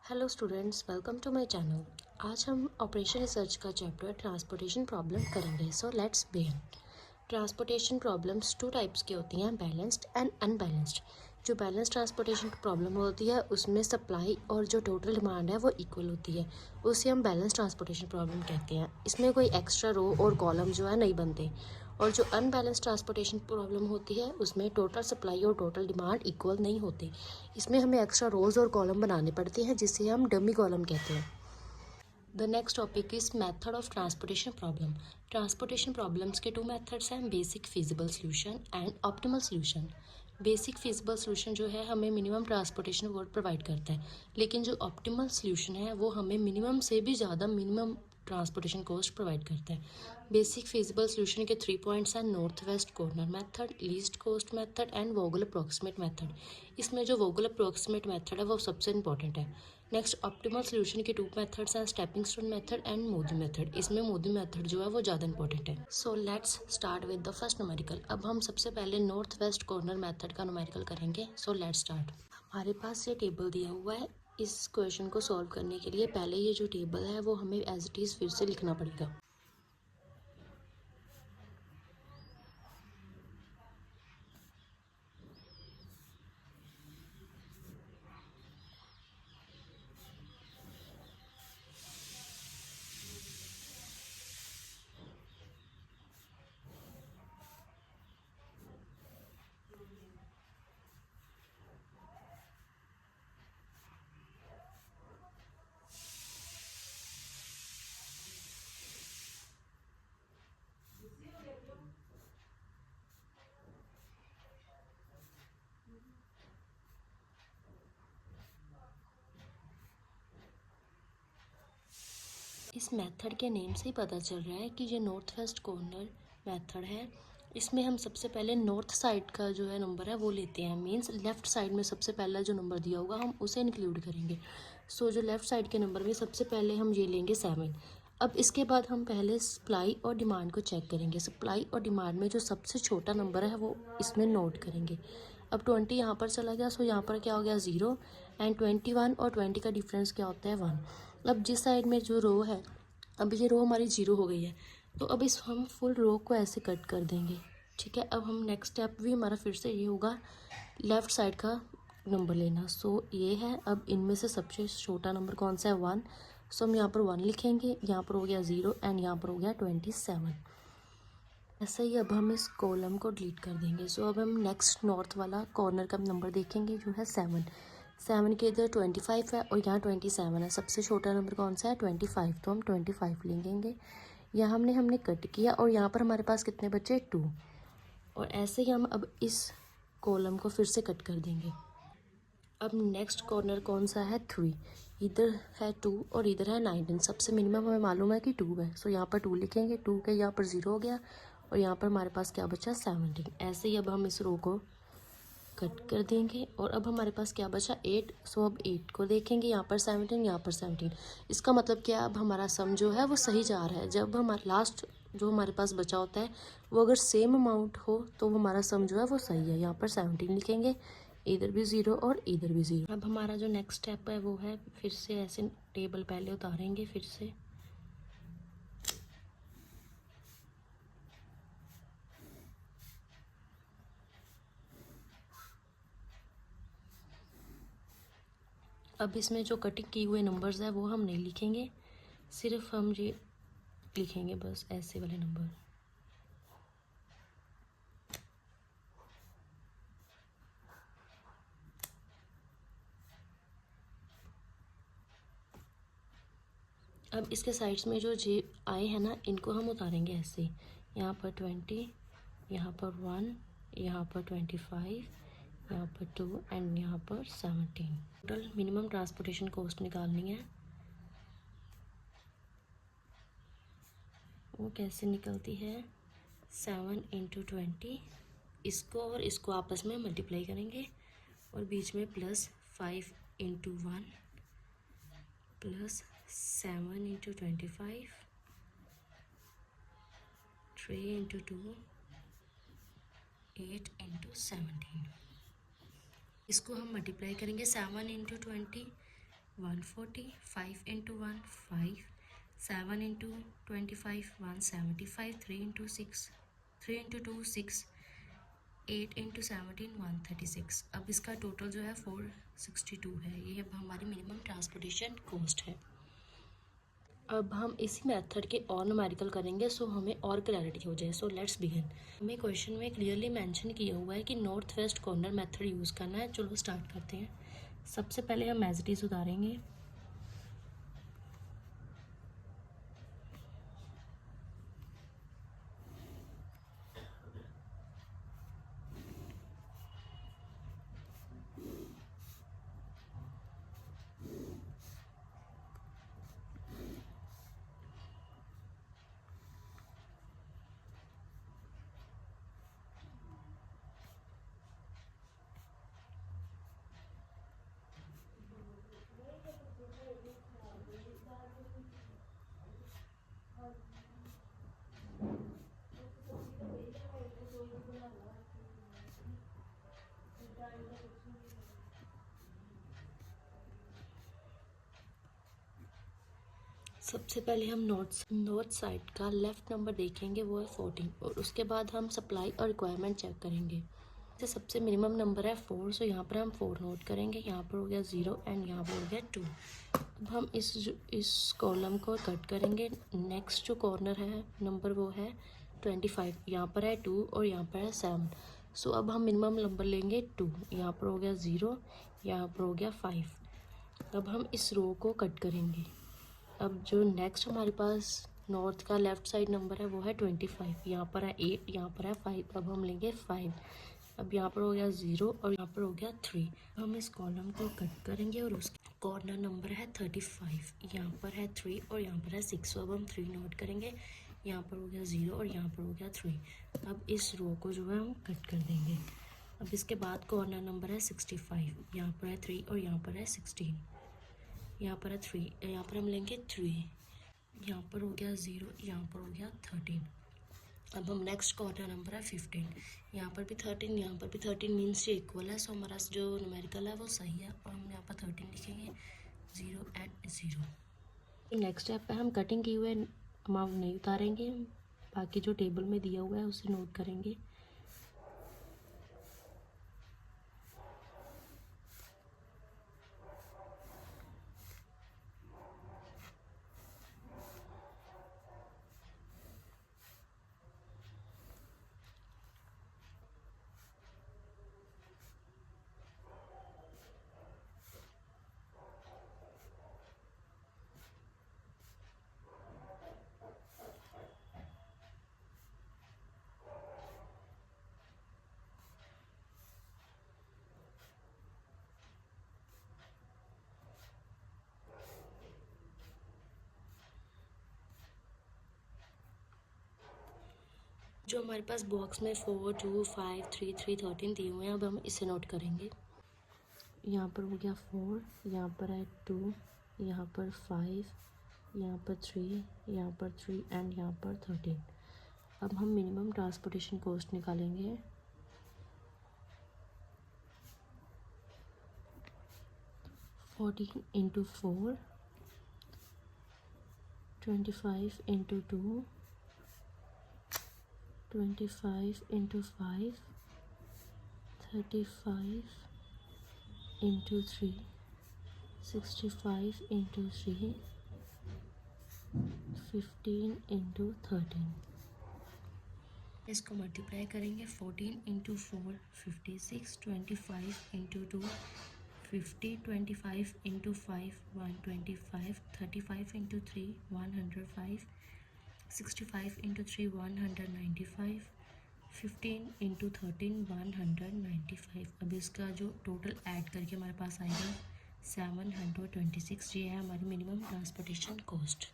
Hello students, welcome to my channel. आज हम operation research का चैप्टर ट्रांसपोर्टेशन प्रॉब्लम करेंगे। So let's begin. Transportation problems two types की होती हैं, बैलेंस्ड एंड अनबैलेंस्ड। जो बैलेंस ट्रांसपोर्टेशन प्रॉब्लम होती है उसमें सप्लाई और जो टोटल डिमांड है वो इक्वल होती है, उसे हम बैलेंस ट्रांसपोर्टेशन प्रॉब्लम कहते हैं। इसमें कोई एक्स्ट्रा रो और कॉलम जो है नहीं बनते। और जो अनबैलेंस ट्रांसपोर्टेशन प्रॉब्लम होती है उसमें टोटल सप्लाई और टोटल डिमांड इक्वल नहीं होती। इसमें हमें एक्स्ट्रा रोज़ और कॉलम बनाने पड़ते हैं जिसे हम डमी कॉलम कहते हैं। The next topic is method of transportation problem. Transportation problems के टू मेथड्स हैं, basic feasible solution and optimal solution. Basic feasible solution जो है हमें मिनिमम ट्रांसपोर्टेशन वर्क प्रोवाइड करता है, लेकिन जो ऑप्टिमल सोल्यूशन है वो हमें मिनिमम से भी ज़्यादा मिनिमम ट्रांसपोर्टेशन कॉस्ट प्रोवाइड करता है। बेसिक फिजिबल सोल्यूशन के 3 पॉइंट्स हैं, north west corner method, least cost method and Vogel approximate method. इसमें जो वोगल अप्रोक्सीमेट मेथड है वो सबसे इंपॉर्टेंट है। नेक्स्ट ऑप्टिमल सोल्यूशन के 2 मेथड्स हैं, stepping stone method and Modi method. इसमें मोदी मेथड जो है वो ज़्यादा इंपॉर्टेंट है। So let's start with the first numerical. अब हम सबसे पहले नॉर्थ वेस्ट कॉर्नर मेथड का न्यूमेरिकल करेंगे। So let's start. हमारे पास ये टेबल दिया हुआ है। इस क्वेश्चन को सॉल्व करने के लिए पहले ये जो टेबल है वो हमें एज इट इज़ फिर से लिखना पड़ेगा। इस मेथड के नेम से ही पता चल रहा है कि ये नॉर्थ वेस्ट कॉर्नर मेथड है। इसमें हम सबसे पहले नॉर्थ साइड का जो है नंबर है वो लेते हैं, मींस लेफ़्ट साइड में सबसे पहला जो नंबर दिया होगा हम उसे इंक्लूड करेंगे। सो जो लेफ़्ट साइड के नंबर में सबसे पहले हम ये लेंगे 7। अब इसके बाद हम पहले सप्लाई और डिमांड को चेक करेंगे। सप्लाई और डिमांड में जो सबसे छोटा नंबर है वो इसमें नोट करेंगे। अब 20 यहाँ पर चला गया, सो यहाँ पर क्या हो गया 0, एंड 21 और 20 का डिफरेंस क्या होता है 1। अब जिस साइड में जो रो है, अब ये रो हमारी 0 हो गई है, तो अब इस हम फुल रो को ऐसे कट कर देंगे। ठीक है, अब हम नेक्स्ट स्टेप भी हमारा फिर से ये होगा लेफ़्ट साइड का नंबर लेना। सो ये है, अब इनमें से सबसे छोटा नंबर कौन सा है 1। सो हम यहाँ पर 1 लिखेंगे, यहाँ पर हो गया 0 एंड यहाँ पर हो गया 27। ऐसे ही अब हम इस कॉलम को डिलीट कर देंगे। सो अब हम नेक्स्ट नॉर्थ वाला कॉर्नर का नंबर देखेंगे जो है 7 के इधर 25 है और यहाँ 27 है। सबसे छोटा नंबर कौन सा है 25, तो हम 25 लेंगे। यहाँ हमने कट किया और यहाँ पर हमारे पास कितने बचे 2। और ऐसे ही हम अब इस कॉलम को फिर से कट कर देंगे। अब नेक्स्ट कॉर्नर कौन सा है 3, इधर है 2 और इधर है 19। सबसे मिनिमम हमें मालूम है कि 2 है, सो यहाँ पर 2 लिखेंगे। 2 के यहाँ पर 0 हो गया और यहाँ पर हमारे पास क्या बचा 17। ऐसे ही अब हम इस रो को कट कर देंगे और अब हमारे पास क्या बचा 8। सो अब 8 को देखेंगे, यहाँ पर 17, यहाँ पर 17। इसका मतलब क्या, अब हमारा सम जो है वो सही जा रहा है। जब हमारा लास्ट जो हमारे पास बचा होता है वो अगर सेम अमाउंट हो तो हमारा सम जो है वो सही है। यहाँ पर 17 लिखेंगे, इधर भी 0 और इधर भी 0। अब हमारा जो नेक्स्ट स्टेप है वो है फिर से ऐसे टेबल पहले उतारेंगे फिर से। अब इसमें जो कटिंग किए हुए नंबर्स है वो हम नहीं लिखेंगे, सिर्फ हम ये लिखेंगे बस ऐसे वाले नंबर। अब इसके साइड्स में जो जे आए हैं ना इनको हम उतारेंगे ऐसे। यहाँ पर 20, यहाँ पर 1, यहाँ पर 25, यहाँ पर 2 एंड यहाँ पर 17। टोटल मिनिमम ट्रांसपोर्टेशन कॉस्ट निकालनी है। वो कैसे निकलती है 7 × 20। इसको और इसको आपस में मल्टीप्लाई करेंगे और बीच में +5 × 1 +7 × 25, 3 × 2, 8 × 17। इसको हम मल्टीप्लाई करेंगे 7 × 20 140, 5 into 1, 5, 7 into 25, 175, 3 into 6, 3 into 2, 6, 8 into 17, 136। अब इसका टोटल जो है 462 है। ये अब हमारी मिनिमम ट्रांसपोर्टेशन कॉस्ट है। अब हम इसी मेथड के और न्यूमेरिकल करेंगे सो हमें और क्लैरिटी हो जाए। सो लेट्स बिगिन। हमें क्वेश्चन में क्लियरली मेंशन किया हुआ है कि north west corner method use करना है। चलो स्टार्ट करते हैं। सबसे पहले हम एज इट इज़ उतारेंगे। सबसे पहले हम नॉर्थ साइड का लेफ़्ट नंबर देखेंगे, वो है 14, और उसके बाद हम सप्लाई और रिक्वायरमेंट चेक करेंगे। जैसे सबसे मिनिमम नंबर है 4, सो यहाँ पर हम 4 नोट करेंगे। यहाँ पर हो गया 0 एंड यहाँ पर हो गया 2। अब हम इस कॉलम को कट करेंगे। नेक्स्ट जो कॉर्नर है नंबर वो है 25, यहाँ पर है 2 और यहाँ पर है 7। सो अब हम मिनिमम नंबर लेंगे 2। यहाँ पर हो गया 0, यहाँ पर हो गया 5। अब हम इस रो को कट करेंगे। अब जो नेक्स्ट हमारे पास नॉर्थ का लेफ़्ट साइड नंबर है वो है 25, यहाँ पर है 8, यहाँ पर है 5। अब हम लेंगे 5। अब यहाँ पर हो गया 0 और यहाँ पर हो गया 3। हम इस कॉलम को कट करेंगे और उसका कॉर्नर नंबर है 35, यहाँ पर है 3 और यहाँ पर है 6। अब हम 3 नोट करेंगे। यहाँ पर हो गया 0 और यहाँ पर हो गया 3। अब इस रो को जो है हम कट कर देंगे। अब इसके बाद कॉर्नर नंबर है 65, यहाँ पर है 3 और यहाँ पर है 16। यहाँ पर है 3, यहाँ पर हम लेंगे 3। यहाँ पर हो गया 0, यहाँ पर हो गया 13। अब हम नेक्स्ट कॉर्नर नंबर है 15, यहाँ पर भी 13, यहाँ पर भी 13 मीन्स ये इक्वल है। सो हमारा जो न्यूमेरिकल है वो सही है और हम यहाँ पर 13 लिखेंगे। 0 एंड 0। नेक्स्ट स्टेप पे हम कटिंग किए हुए अमाउंट नहीं उतारेंगे, बाकी जो टेबल में दिया हुआ है उसे नोट करेंगे। जो हमारे पास बॉक्स में 4, 2, 5, 3, 3, 13 दिए हुए हैं, अब हम इसे नोट करेंगे। यहाँ पर हो गया 4, यहाँ पर है 2, यहाँ पर 5, यहाँ पर 3, यहाँ पर 3 एंड यहाँ पर 13। अब हम मिनिमम ट्रांसपोर्टेशन कॉस्ट निकालेंगे। Into 4, 25 into 2, 25 into 5, 35 into 3, 65 into 3, 15 into 13। इसको मल्टीप्लाई करेंगे। 14 into 4 56, 25 into 2 50, 25 into 5 125, 35 into 3 105, 65 into 3 195, 15 into 13 195। अब इसका जो टोटल ऐड करके हमारे पास आएगा 726। ये है हमारी मिनिमम ट्रांसपोर्टेशन कॉस्ट।